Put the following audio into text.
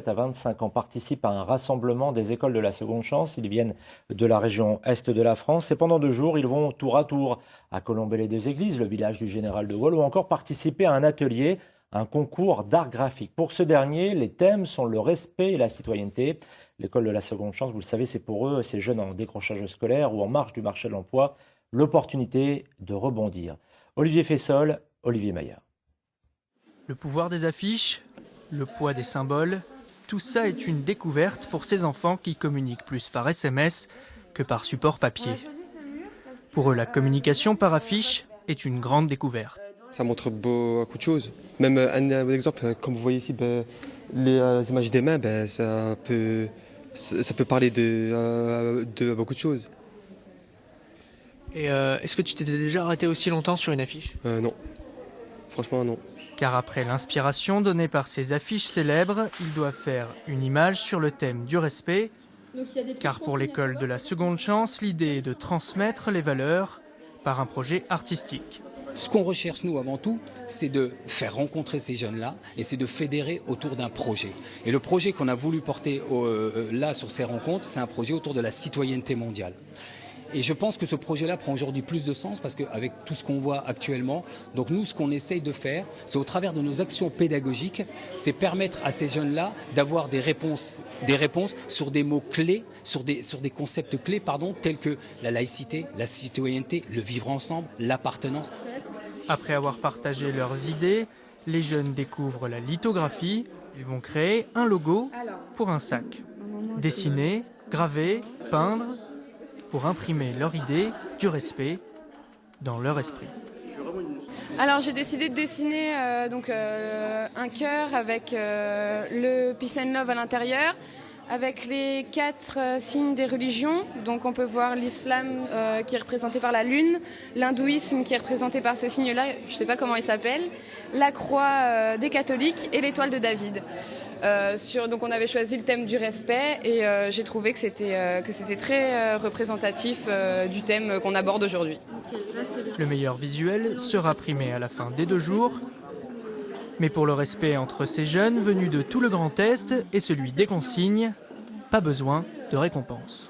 17 à 25 ans participent à un rassemblement des écoles de la seconde chance. Ils viennent de la région est de la France et pendant 2 jours, ils vont tour à tour à Colombey-les-Deux-Églises, le village du Général de Gaulle, ou encore participer à un atelier, un concours d'art graphique. Pour ce dernier, les thèmes sont le respect et la citoyenneté. L'école de la seconde chance, vous le savez, c'est pour eux, ces jeunes en décrochage scolaire ou en marge du marché de l'emploi, l'opportunité de rebondir. Olivier Fessol, Olivier Maillard. Le pouvoir des affiches, le poids des symboles, tout ça est une découverte pour ces enfants qui communiquent plus par SMS que par support papier. Pour eux, la communication par affiche est une grande découverte. Ça montre beaucoup de choses. Même un exemple, comme vous voyez ici, les images des mains, ça peut parler de beaucoup de choses. Et est-ce que tu t'étais déjà arrêté aussi longtemps sur une affiche ? Non, franchement non. Car après l'inspiration donnée par ces affiches célèbres, ils doivent faire une image sur le thème du respect. Car pour l'école de la seconde chance, l'idée est de transmettre les valeurs par un projet artistique. Ce qu'on recherche, nous, avant tout, c'est de faire rencontrer ces jeunes-là et c'est de fédérer autour d'un projet. Et le projet qu'on a voulu porter là sur ces rencontres, c'est un projet autour de la citoyenneté mondiale. Et je pense que ce projet-là prend aujourd'hui plus de sens parce qu'avec tout ce qu'on voit actuellement, donc nous, ce qu'on essaye de faire, c'est au travers de nos actions pédagogiques, c'est permettre à ces jeunes-là d'avoir des réponses sur des mots clés, sur des concepts clés, tels que la laïcité, la citoyenneté, le vivre ensemble, l'appartenance. Après avoir partagé leurs idées, les jeunes découvrent la lithographie. Ils vont créer un logo pour un sac. Dessiner, graver, peindre, pour imprimer leur idée du respect dans leur esprit. Alors j'ai décidé de dessiner un cœur avec le Peace and Love à l'intérieur, avec les 4 signes des religions. Donc on peut voir l'islam qui est représenté par la lune, l'hindouisme qui est représenté par ce signe-là, je ne sais pas comment il s'appelle, la croix des catholiques et l'étoile de David. Donc on avait choisi le thème du respect et j'ai trouvé que c'était très représentatif du thème qu'on aborde aujourd'hui. Le meilleur visuel sera primé à la fin des 2 jours. Mais pour le respect entre ces jeunes venus de tout le Grand Est et celui des consignes, pas besoin de récompense.